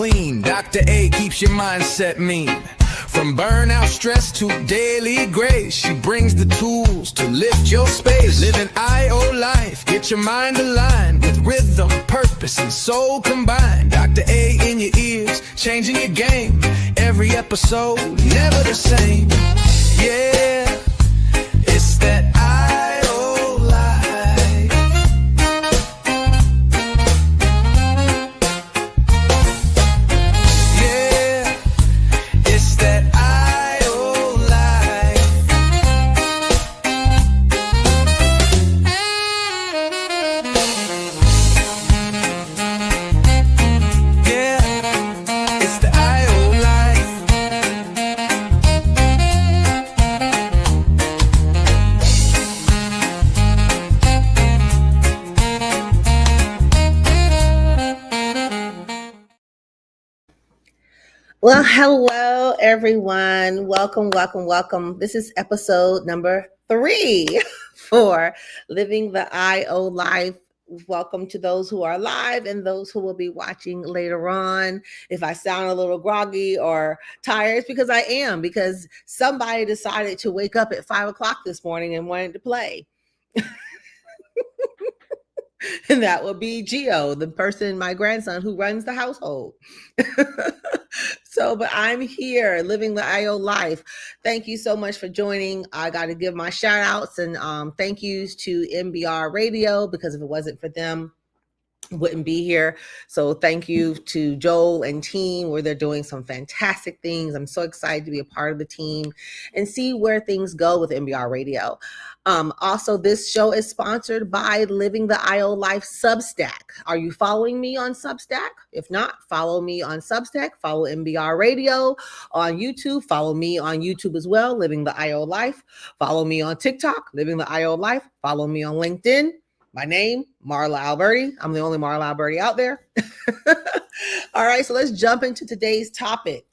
clean. Dr. A keeps your mindset mean. From burnout, stress to daily grace, she brings the tools to lift your space. Live an I.O. life, get your mind aligned with rhythm, purpose, and soul combined. Dr. A in your ears, changing your game. Every episode, never the same. Yeah, it's that I.O. life. Yeah, it's that I.O. life. Yeah, it's the I.O. life. Well, hello, everyone. Welcome, welcome, welcome. This is episode number 3 for Living the I.O. Life. Welcome to those who are live and those who will be watching later on. If I sound a little groggy or tired, it's because I am, because somebody decided to wake up at 5 o'clock this morning and wanted to play. And that would be Gio, the person, my grandson, who runs the household. But I'm here living the I.O. life. Thank you so much for joining. I got to give my shout outs and thank yous to MBR Radio, because if it wasn't for them, wouldn't be here. So thank you to Joel and team, where they're doing some fantastic things. I'm so excited to be a part of the team and see where things go with MBR Radio. Also, this show is sponsored by Living the I.O. Life Substack. Are you following me on Substack? If not, follow me on Substack. Follow MBR Radio on YouTube. Follow me on YouTube as well, Living the I.O. Life. Follow me on TikTok, Living the I.O. Life. Follow me on LinkedIn. My name, Marla Alberti. I'm the only Marla Alberti out there. All right, so let's jump into today's topic.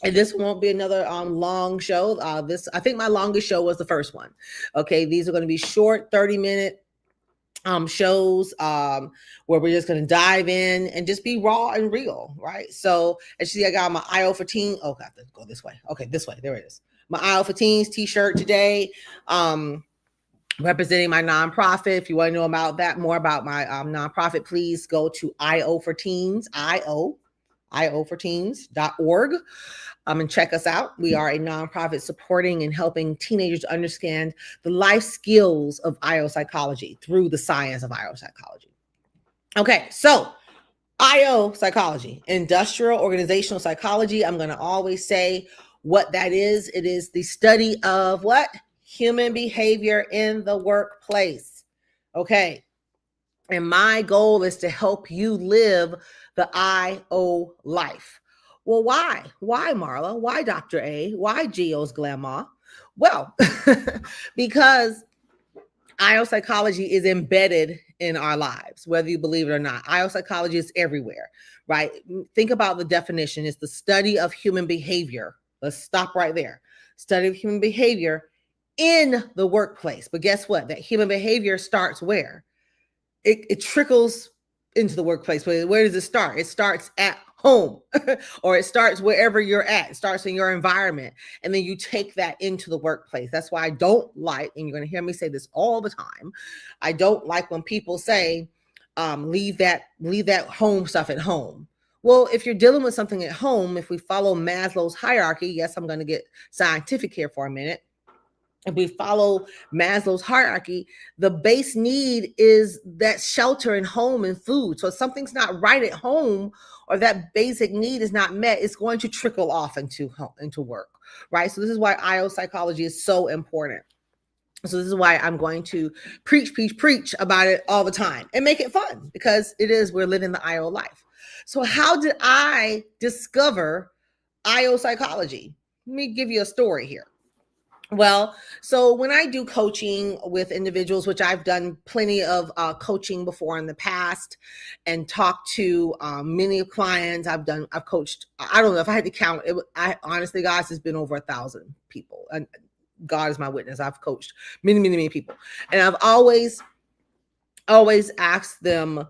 And this won't be another long show. I think my longest show was the first one. Okay, these are going to be short 30-minute shows where we're just going to dive in and just be raw and real, right? So as you see, I got my I.O. for Teens. Oh, I have to go this way. Okay, this way. There it is. My I.O. for Teens t-shirt today. Representing my nonprofit. If you want to know about that, more about my nonprofit, please go to I.O. for Teens, ioforteens.org, and check us out. We are a nonprofit supporting and helping teenagers to understand the life skills of I.O. psychology through the science of I.O. psychology. Okay, so I.O. psychology, industrial organizational psychology. I'm going to always say what that is. It is the study of what? Human behavior in the workplace. Okay. And my goal is to help you live the I.O. life. Well, why? Why, Marla? Why, Dr. A? Why Gio's Glamour? Well, because I.O. psychology is embedded in our lives, whether you believe it or not. I.O. psychology is everywhere, right? Think about the definition. It's the study of human behavior. Let's stop right there. Study of human behavior in the workplace. But guess what? That human behavior starts where? It trickles into the workplace. But where does it start? It starts at home or it starts wherever you're at. It starts in your environment. And then you take that into the workplace. That's why I don't like, and you're going to hear me say this all the time, I don't like when people say, leave that home stuff at home. Well, if you're dealing with something at home, if we follow Maslow's hierarchy, yes, I'm going to get scientific here for a minute. If we follow Maslow's hierarchy, the base need is that shelter and home and food. So if something's not right at home or that basic need is not met, it's going to trickle off into work, right? So this is why I.O. psychology is so important. So this is why I'm going to preach about it all the time and make it fun, because we're living the I.O. life. So how did I discover I.O. psychology? Let me give you a story here. Well, so when I do coaching with individuals, which I've done plenty of coaching before in the past and talked to many clients, I've coached, I don't know if I had to count it. Honestly, guys, it's been over 1,000 people. And God is my witness. I've coached many people. And I've always asked them,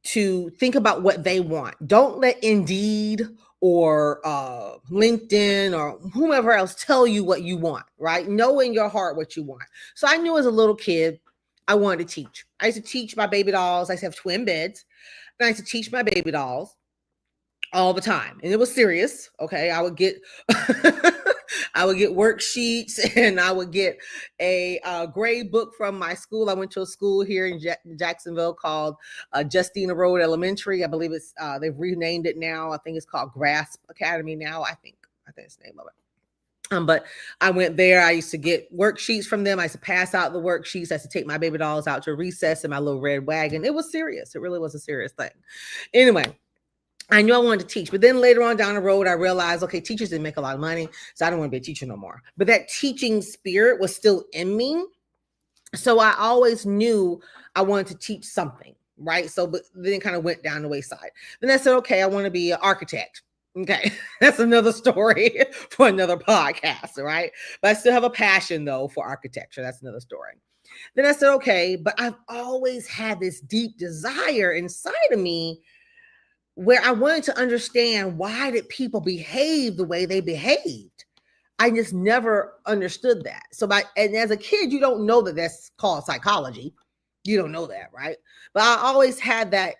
to think about what they want. Don't let Indeed or LinkedIn or whomever else tell you what you want, right? Know in your heart what you want. So I knew as a little kid, I wanted to teach. I used to teach my baby dolls. I used to have twin beds. And I used to teach my baby dolls all the time. And it was serious. Okay. I would get I would get worksheets, and I would get a grade book from my school. I went to a school here in Jacksonville called Justina Road Elementary. I believe it's they've renamed it now. I think it's called Grasp Academy now. I think it's the name of it. But I went there. I used to get worksheets from them. I used to pass out the worksheets. I used to take my baby dolls out to recess in my little red wagon. It was serious. It really was a serious thing. Anyway, I knew I wanted to teach, but then later on down the road, I realized, okay, teachers didn't make a lot of money, so I don't want to be a teacher no more. But that teaching spirit was still in me. So I always knew I wanted to teach something, right? So, but then it kind of went down the wayside. Then I said, okay, I want to be an architect. Okay, that's another story for another podcast, right? But I still have a passion, though, for architecture. That's another story. Then I said, okay, but I've always had this deep desire inside of me where I wanted to understand, why did people behave the way they behaved? I just never understood that. So and as a kid, you don't know that that's called psychology. You don't know that, right? But I always had that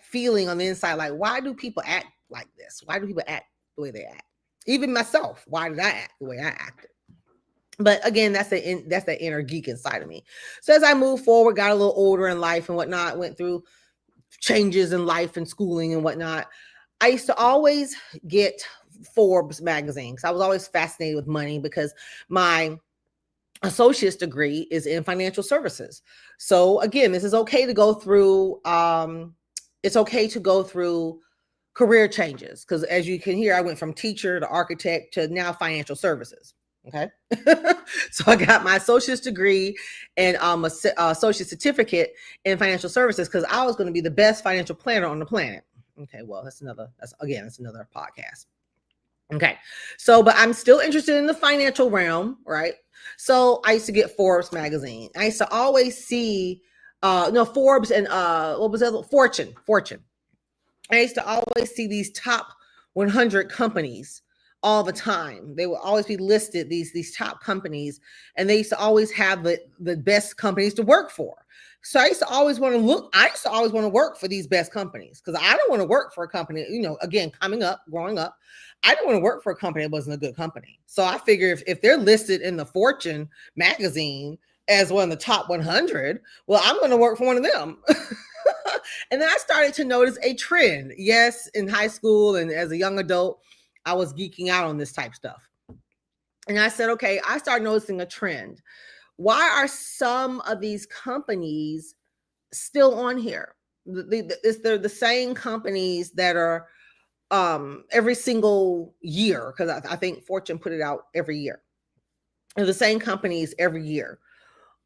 feeling on the inside, like, why do people act like this? Why do people act the way they act? Even myself, why did I act the way I acted? But again, that's the inner geek inside of me. So as I moved forward, got a little older in life and whatnot, went through changes in life and schooling and whatnot, I used to always get Forbes magazine, because I was always fascinated with money, because my associate's degree is in financial services. So again, this is okay to go through. It's okay to go through career changes, because as you can hear, I went from teacher to architect to now financial services. Okay. So I got my associate's degree and a associate certificate in financial services, because I was going to be the best financial planner on the planet. Okay. Well, that's another podcast. Okay. So, but I'm still interested in the financial realm, right? So I used to get Forbes magazine. I used to always see, Forbes and what was that? Fortune. I used to always see these top 100 companies all the time. They would always be listed, these top companies, and they used to always have the best companies to work for. So I used to always want to work for these best companies, because I don't want to work for a company, again, growing up, I didn't want to work for a company that wasn't a good company. So I figure if they're listed in the Fortune magazine as one of the top 100, well, I'm going to work for one of them. And then I started to notice a trend. Yes, in high school and as a young adult, I was geeking out on this type of stuff. And I said, okay, I started noticing a trend. Why are some of these companies still on here? They're the same companies that are every single year, because I think Fortune put it out every year. They're the same companies every year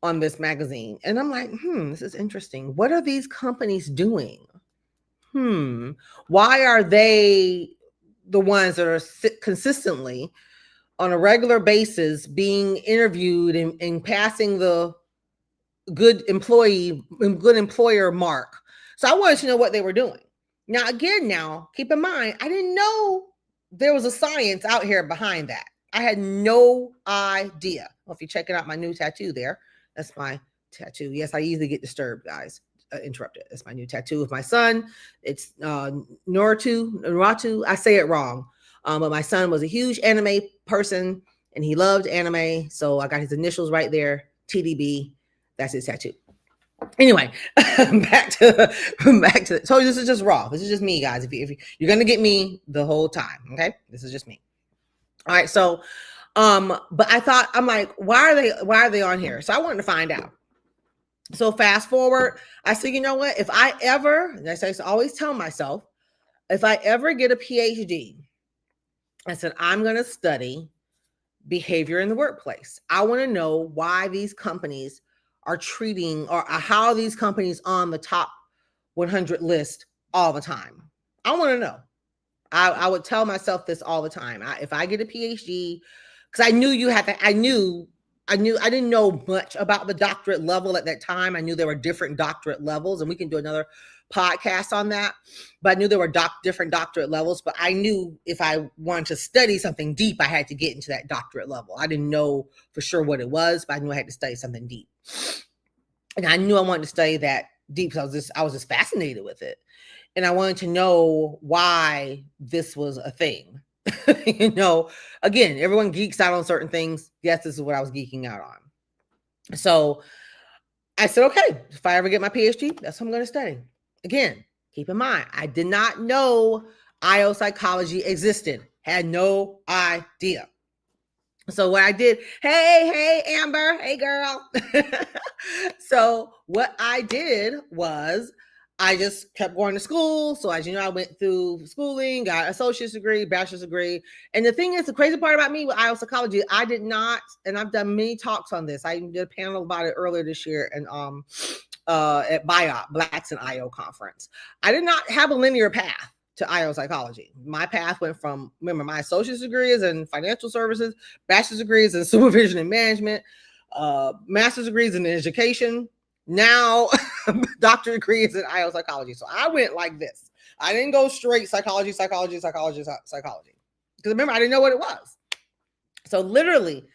on this magazine. And I'm like, this is interesting. What are these companies doing? Why are they the ones that are consistently on a regular basis being interviewed and passing the good employer mark? So I wanted to know what they were doing. Now, keep in mind, I didn't know there was a science out here behind that. I had no idea. Well, if you're checking out my new tattoo there, that's my tattoo. Yes, I easily get disturbed, guys. Interrupted. That's my new tattoo of my son. It's Naruto. I say it wrong. But my son was a huge anime person and he loved anime. So I got his initials right there, TDB. That's his tattoo. Anyway, back to so this is just raw. This is just me, guys. If you're gonna get me the whole time, okay? This is just me. All right. So but I'm like, why are they on here? So I wanted to find out. So fast forward, I said, you know what? If I ever, and I used to always tell myself, if I ever get a PhD, I said, I'm going to study behavior in the workplace. I want to know why these companies are treating, or how these companies on the top 100 list all the time. I want to know. I would tell myself this all the time. If I get a PhD, because I knew I didn't know much about the doctorate level at that time. I knew there were different doctorate levels, and we can do another podcast on that, but I knew there were different doctorate levels. But I knew if I wanted to study something deep, I had to get into that doctorate level. I didn't know for sure what it was, but I knew I had to study something deep. And I knew I wanted to study that deep. So I was just fascinated with it. And I wanted to know why this was a thing. Again, everyone geeks out on certain things. Yes, this is what I was geeking out on. So I said, okay, if I ever get my PhD, that's what I'm going to study. Again, keep in mind, I did not know IO psychology existed. Had no idea. So what I did, hey, Amber, hey, girl. So what I did was I just kept going to school. So as you know, I went through schooling, got an associate's degree, bachelor's degree. And the thing is, the crazy part about me with IO psychology, I did not, and I've done many talks on this. I did a panel about it earlier this year and at BIOP, Blacks in IO conference. I did not have a linear path to IO psychology. My path went from, remember, my associate's degree is in financial services, bachelor's degrees in supervision and management, master's degrees in education. Now, doctorate degrees in IO psychology. So I went like this. I didn't go straight psychology. Because remember, I didn't know what it was. So literally,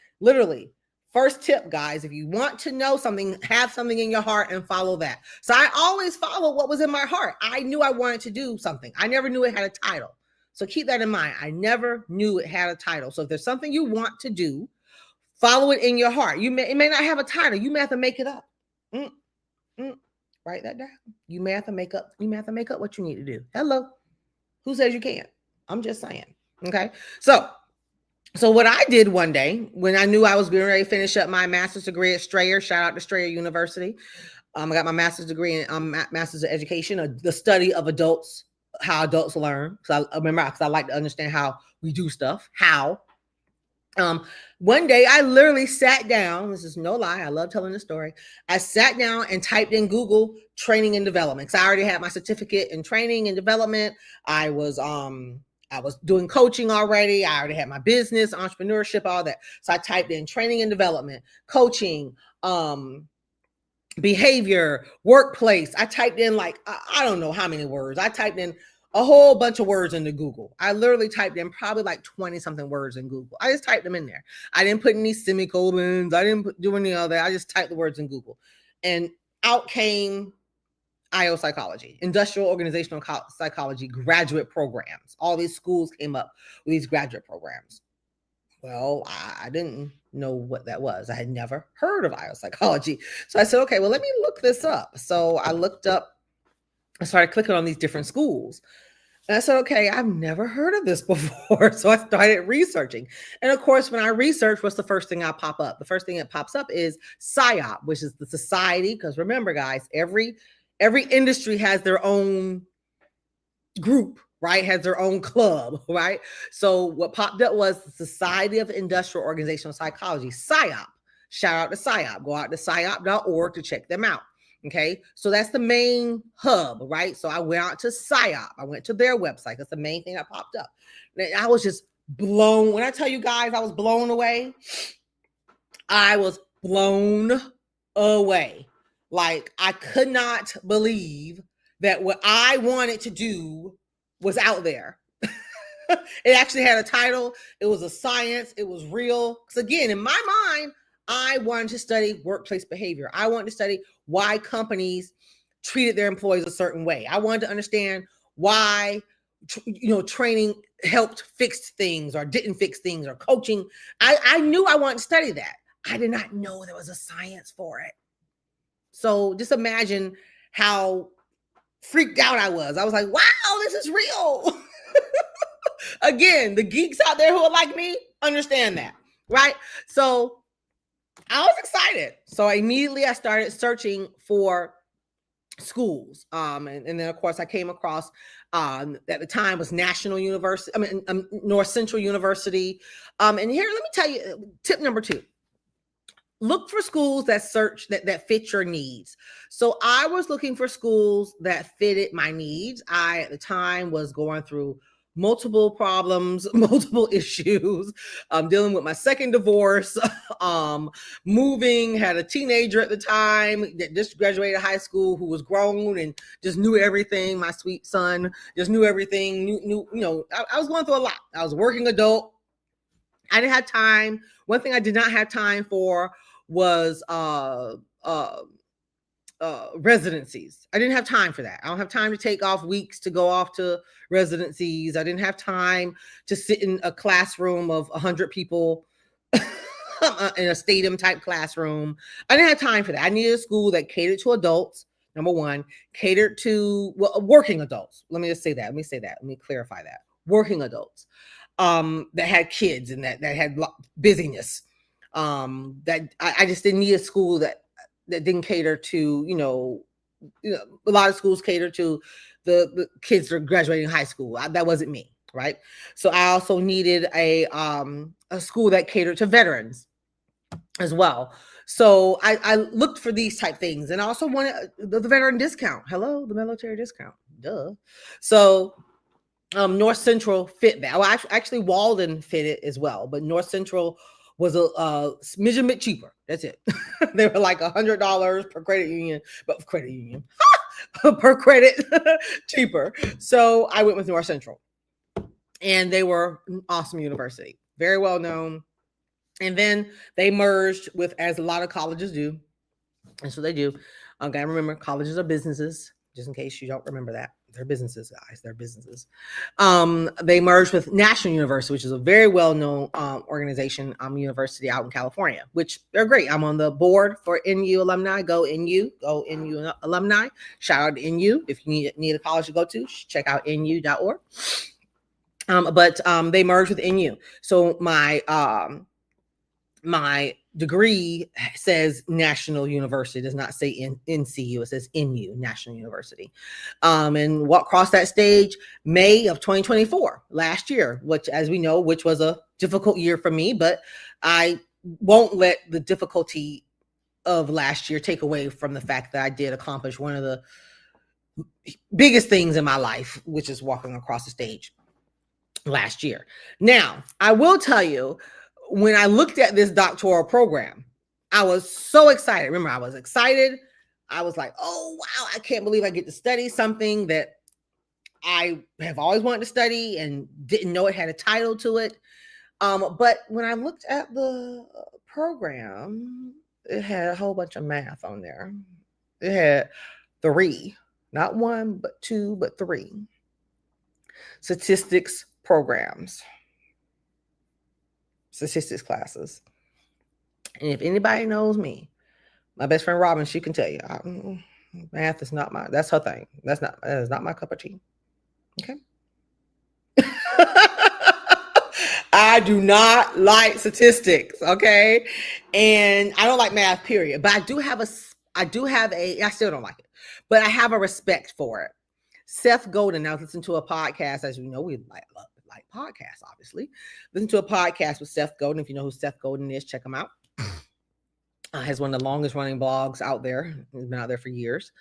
first tip, guys, if you want to know something, have something in your heart and follow that. So I always followed what was in my heart. I knew I wanted to do something. I never knew it had a title. So keep that in mind. I never knew it had a title. So if there's something you want to do, follow it in your heart. It may not have a title. You may have to make it up. Write that down. You may have to make up what you need to do. Hello. Who says you can't? I'm just saying. Okay. So what I did one day when I knew I was getting ready to finish up my master's degree at Strayer, shout out to Strayer University. I got my master's degree in master's of education, the study of adults, how adults learn. Because I like to understand how we do stuff. How. One day I literally sat down. This is no lie. I love telling the story. I sat down and typed in Google training and development. Because I already had my certificate in training and development. I was doing coaching already. I already had my business, entrepreneurship, all that. So I typed in training and development, coaching, behavior, workplace. I typed in I don't know how many words. I typed in a whole bunch of words into Google. I literally typed in probably 20 something words in Google. I just typed them in there. I didn't put any semicolons. I didn't do any of that. I just typed the words in Google. And out came IO psychology, industrial organizational psychology graduate programs. All these schools came up with these graduate programs. Well, I didn't know what that was. I had never heard of IO psychology. So I said, okay, well, let me look this up. So I looked up, I started clicking on these different schools. And I said, okay, I've never heard of this before. So I started researching. And of course, when I research, what's the first thing that pop up? The first thing that pops up is SIOP, which is the society. Because remember, guys, every industry has their own group, right? Has their own club, right? So what popped up was the Society of Industrial Organizational Psychology, SIOP. Shout out to SIOP. Go out to SIOP.org to check them out. Okay, so that's the main hub, right? So I went out to SIOP. I went to their website. That's the main thing that popped up. And I was just blown. When I tell you guys I was blown away, I was blown away. I could not believe that what I wanted to do was out there. It actually had a title. It was a science. It was real. Because again, in my mind, I wanted to study workplace behavior. I wanted to study why companies treated their employees a certain way. I wanted to understand why, training helped fix things or didn't fix things, or coaching. I knew I wanted to study that. I did not know there was a science for it. So just imagine how freaked out I was. I was like, wow, this is real. Again, the geeks out there who are like me understand that, right? So I was excited. So immediately I started searching for schools. And then of course I came across, at the time was National University, North Central University. And here, let me tell you, tip number 2, look for schools that fit your needs. So I was looking for schools that fitted my needs. I, at the time, was going through multiple problems, multiple issues. I'm dealing with my second divorce, moving, had a teenager at the time that just graduated high school who was grown and just knew everything. My sweet son just knew everything, I was going through a lot. I was a working adult. I didn't have time. One thing I did not have time for was residencies. I didn't have time for that. I don't have time to take off weeks to go off to residencies. I didn't have time to sit in a classroom of 100 people in a stadium type classroom. I didn't have time for that. I needed a school that catered to adults. Number one, catered to working adults. Let me clarify that. Working adults that had kids and that had busyness. That I just didn't need a school that didn't cater to, a lot of schools cater to the kids that are graduating high school. That wasn't me, right? So I also needed a school that catered to veterans as well. So I looked for these type things, and I also wanted the veteran discount. Hello, the military discount. Duh. So North Central fit that. Well, actually Walden fit it as well, but North Central was a smidgen bit cheaper. That's it. They were like $100 per credit union, per credit cheaper. So I went with North Central, and they were an awesome university, very well known. And then they merged with, as a lot of colleges do. And so they do. Okay, remember, colleges are businesses, just in case you don't remember that. They're businesses, guys. They're businesses. They merged with National University, which is a very well-known organization, university out in California, which they're great. I'm on the board for NU alumni. Go NU alumni. Shout out to NU. If you need a college to go to, check out nu.org. But they merged with NU. So my degree says National University. It does not say NCU. It says NU, National University. And what crossed that stage May of 2024, last year, which, as we know, which was a difficult year for me, but I won't let the difficulty of last year take away from the fact that I did accomplish one of the biggest things in my life, which is walking across the stage last year. Now, I will tell you, when I looked at this doctoral program, I was so excited. Remember, I was excited. I was like, oh, wow, I can't believe I get to study something that I have always wanted to study and didn't know it had a title to it. But when I looked at the program, it had a whole bunch of math on there. It had 3, not 1, but 2, but 3 statistics programs. Statistics classes. And if anybody knows me, my best friend Robin, she can tell you, math is not that's her thing. That is not my cup of tea. Okay. I do not like statistics. Okay. And I don't like math, period. But I still don't like it, but I have a respect for it. Seth Godin, now listen to a podcast, as you know, we like podcasts, obviously. Listen to a podcast with Seth Godin. If you know who Seth Godin is, check him out. Has one of the longest running blogs out there. He's been out there for years.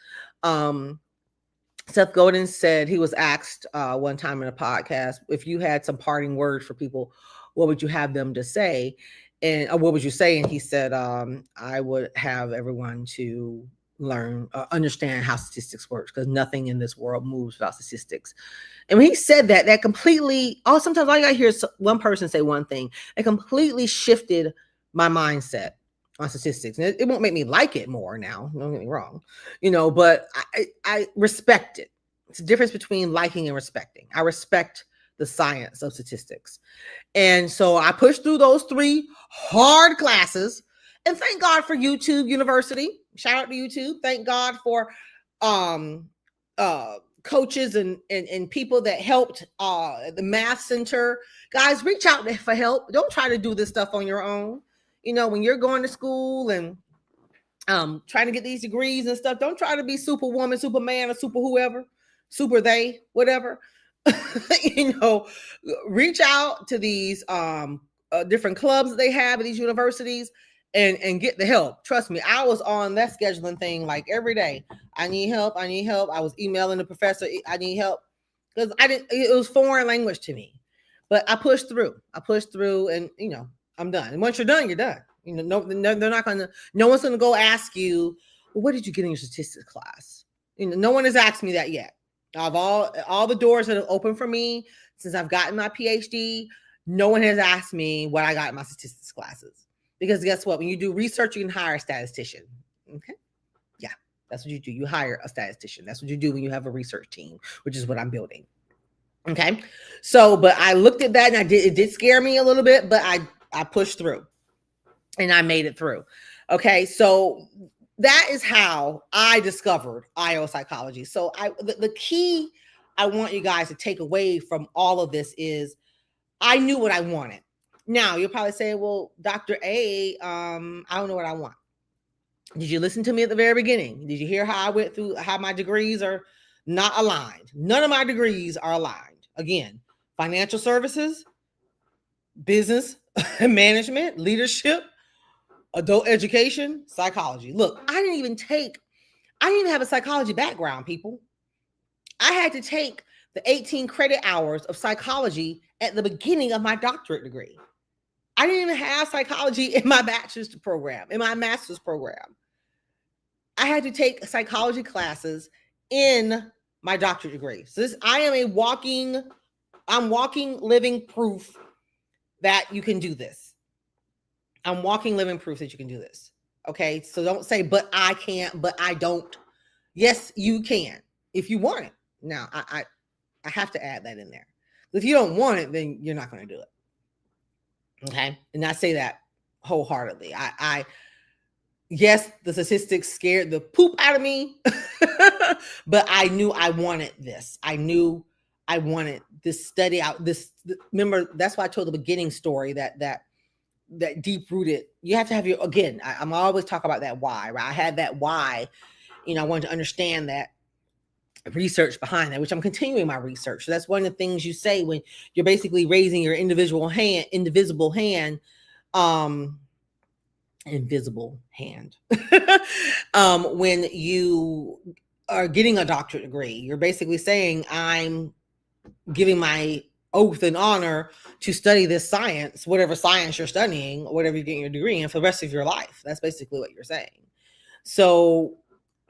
Seth Godin said, he was asked one time in a podcast, if you had some parting words for people, what would you have them to say? And what would you say? And he said, I would have everyone to learn, understand how statistics works, because nothing in this world moves without statistics. And when he said that completely, sometimes all you gotta hear is one person say one thing. It completely shifted my mindset on statistics. And it won't make me like it more now, don't get me wrong, but I respect it. It's a difference between liking and respecting. I respect the science of statistics. And so I pushed through those 3 hard classes, and thank God for YouTube University. Shout out to YouTube. Thank God for coaches and people that helped the math center. Guys, reach out for help. Don't try to do this stuff on your own. When you're going to school and trying to get these degrees and stuff, don't try to be superwoman, superman, or super whoever, super they, whatever. Reach out to these different clubs that they have at these universities and get the help. Trust me, I was on that scheduling thing like every day. I need help. I was emailing the professor, I need help. because it was foreign language to me. But I pushed through. And I'm done. And once you're done, you're done. They're not gonna. No one's gonna go ask you, well, what did you get in your statistics class? No one has asked me that yet. Of all the doors that have opened for me since I've gotten my PhD, no one has asked me what I got in my statistics classes. Because guess what? When you do research, you can hire a statistician. Okay. Yeah, that's what you do. You hire a statistician. That's what you do when you have a research team, which is what I'm building. Okay. So, but I looked at that and it did scare me a little bit, but I pushed through and I made it through. Okay. So that is how I discovered IO psychology. So the key I want you guys to take away from all of this is I knew what I wanted. Now you'll probably say, well, Dr. A, I don't know what I want. Did you listen to me at the very beginning? Did you hear how I went through how my degrees are not aligned? None of my degrees are aligned. Again, financial services, business management, leadership, adult education, psychology. Look, I didn't even have a psychology background, people. I had to take the 18 credit hours of psychology at the beginning of my doctorate degree. I didn't even have psychology in my bachelor's program, in my master's program. I had to take psychology classes in my doctorate degree. So I am walking living proof that you can do this. I'm walking living proof that you can do this. Okay. So don't say, but I can't, but I don't. Yes, you can if you want it. Now I have to add that in there. If you don't want it, then you're not going to do it. Okay. And I say that wholeheartedly. Yes, the statistics scared the poop out of me, but I knew I wanted this. I knew I wanted this study out. Remember, that's why I told the beginning story that deep rooted. You have to have I'm always talking about that why, right? I had that why, I wanted to understand that research behind that, which I'm continuing my research. So that's one of the things you say when you're basically raising your invisible hand, when you are getting a doctorate degree, you're basically saying, I'm giving my oath and honor to study this science, whatever science you're studying, whatever you're getting your degree in for the rest of your life. That's basically what you're saying. So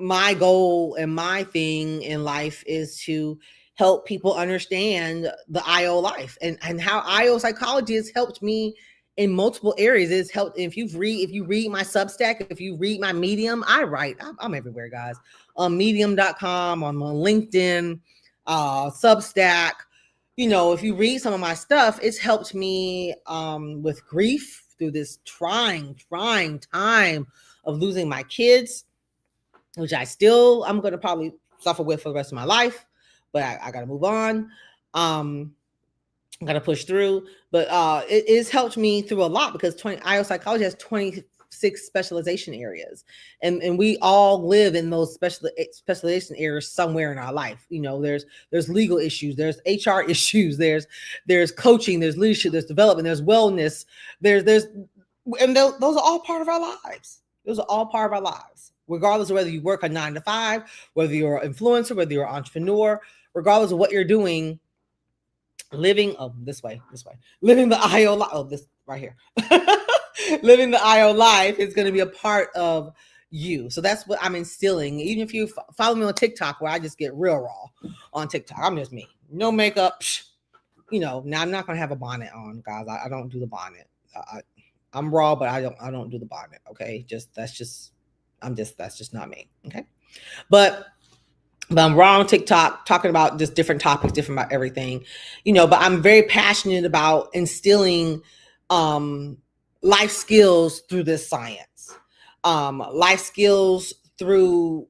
my goal and my thing in life is to help people understand the IO life and how IO psychology has helped me in multiple areas. It's helped. If you read my Substack, if you read my Medium, I'm everywhere, guys. On medium.com, on LinkedIn, Substack. If you read some of my stuff, it's helped me with grief through this trying time of losing my kids, which I'm going to probably suffer with for the rest of my life, but I got to move on. I got to push through, but it has helped me through a lot because IO psychology has 26 specialization areas, and we all live in those specialization areas somewhere in our life. There's legal issues, there's HR issues, there's coaching, there's leadership, there's development, there's wellness, and those are all part of our lives. Those are all part of our lives, regardless of whether you work a 9 to 5, whether you're an influencer, whether you're an entrepreneur, regardless of what you're doing. Living the IO life. This right here. Living the IO life is going to be a part of you. So that's what I'm instilling. Even if you follow me on TikTok, where I just get real raw on TikTok, I'm just me, no makeup. Now I'm not going to have a bonnet on, guys. I don't do the bonnet. I'm raw, but I don't do the bonnet. Okay, that's just not me. Okay, but I'm raw on TikTok talking about just different topics, different about everything, but I'm very passionate about instilling life skills through this science, life skills through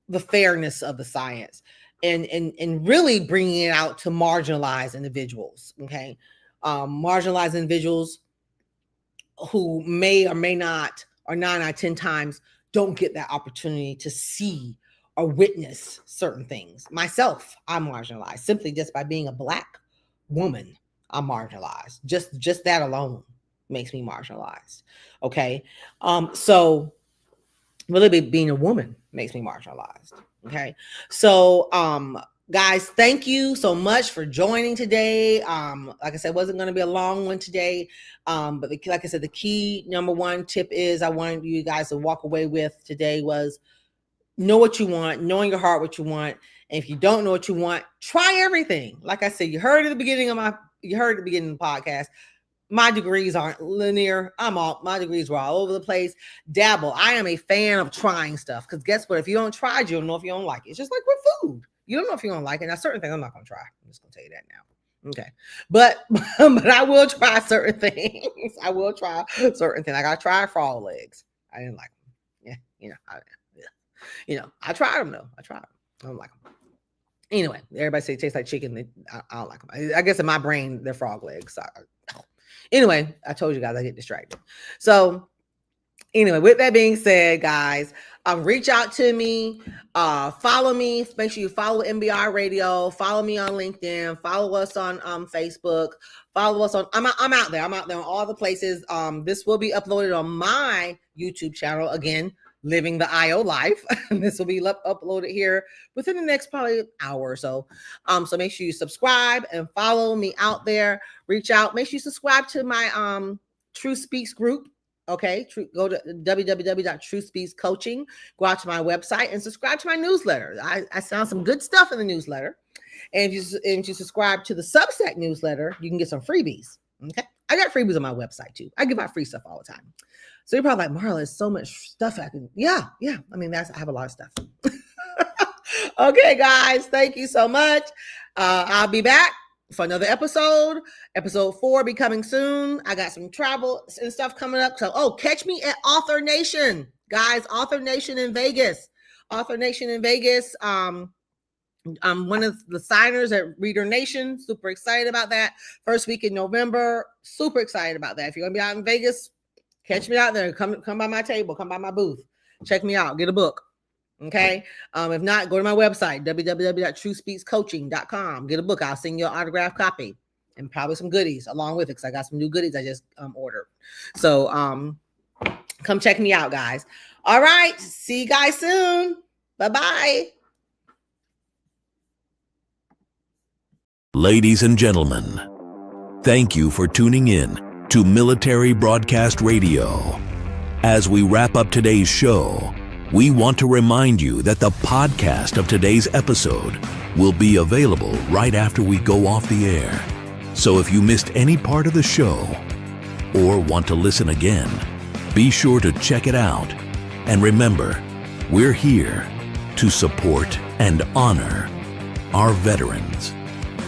the fairness of the science, and really bringing it out to marginalized individuals. Okay. Marginalized individuals who may or may not, or 9 out of 10 times don't get that opportunity to see or witness certain things. Myself, I'm marginalized simply just by being a Black woman. I'm marginalized. Just that alone makes me marginalized. Okay. So really being a woman makes me marginalized. Okay. So Guys, thank you so much for joining today. Like I said, it wasn't going to be a long one today. But like I said, the key number one tip is I wanted you guys to walk away with today was know what you want, knowing your heart what you want. And if you don't know what you want, try everything. Like I said, you heard at the beginning of the podcast. My degrees aren't linear. My degrees were all over the place. Dabble. I am a fan of trying stuff because guess what? If you don't try it, you'll know if you don't like it. It's just like with food. You don't know if you don't like it. Now, certain things I'm not going to try. I'm just going to tell you that now. Okay. But I will try certain things. I will try certain things. Like I tried frog legs. I didn't like them. Yeah. I tried them though. I don't like them. Anyway, everybody say it tastes like chicken. I don't like them. I guess in my brain, they're frog legs. Anyway, I told you guys I get distracted. So anyway, with that being said, guys, reach out to me, follow me. Make sure you follow MBR Radio, follow me on LinkedIn, follow us on Facebook, follow us on, I'm out there. I'm out there on all the places. This will be uploaded on my YouTube channel again, Living the IO Life. This will be uploaded here within the next probably hour or so. So make sure you subscribe and follow me out there. Reach out. Make sure you subscribe to my True Speaks group. Okay, go to www.truespeakscoaching. Go out to my website and subscribe to my newsletter. I found some good stuff in the newsletter. And if you subscribe to the Substack newsletter, you can get some freebies. Okay, I got freebies on my website too. I give out free stuff all the time. So you're probably like, Marla, there's so much stuff I can. Yeah. I mean, I have a lot of stuff. Okay, guys, thank you so much. I'll be back for another episode. Episode 4 be coming soon. I got some travel and stuff coming up. So, catch me at Author Nation, guys. Author Nation in Vegas. Author Nation in Vegas. I'm one of the signers at Reader Nation. Super excited about that. First week in November. Super excited about that. If you're gonna be out in Vegas, catch me out there. Come by my table. Come by my booth. Check me out. Get a book. Okay. If not, go to my website, www.truespeakscoaching.com. Get a book. I'll send you an autographed copy and probably some goodies along with it because I got some new goodies I just ordered. So come check me out, guys. All right. See you guys soon. Bye-bye. Ladies and gentlemen, thank you for tuning in to Military Broadcast Radio. As we wrap up today's show, we want to remind you that the podcast of today's episode will be available right after we go off the air. So if you missed any part of the show or want to listen again, be sure to check it out. And remember, we're here to support and honor our veterans.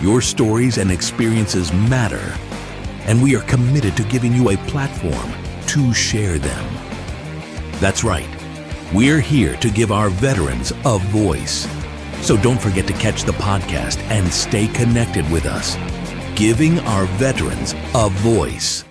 Your stories and experiences matter, and we are committed to giving you a platform to share them. That's right. We're here to give our veterans a voice. So don't forget to catch the podcast and stay connected with us. Giving our veterans a voice.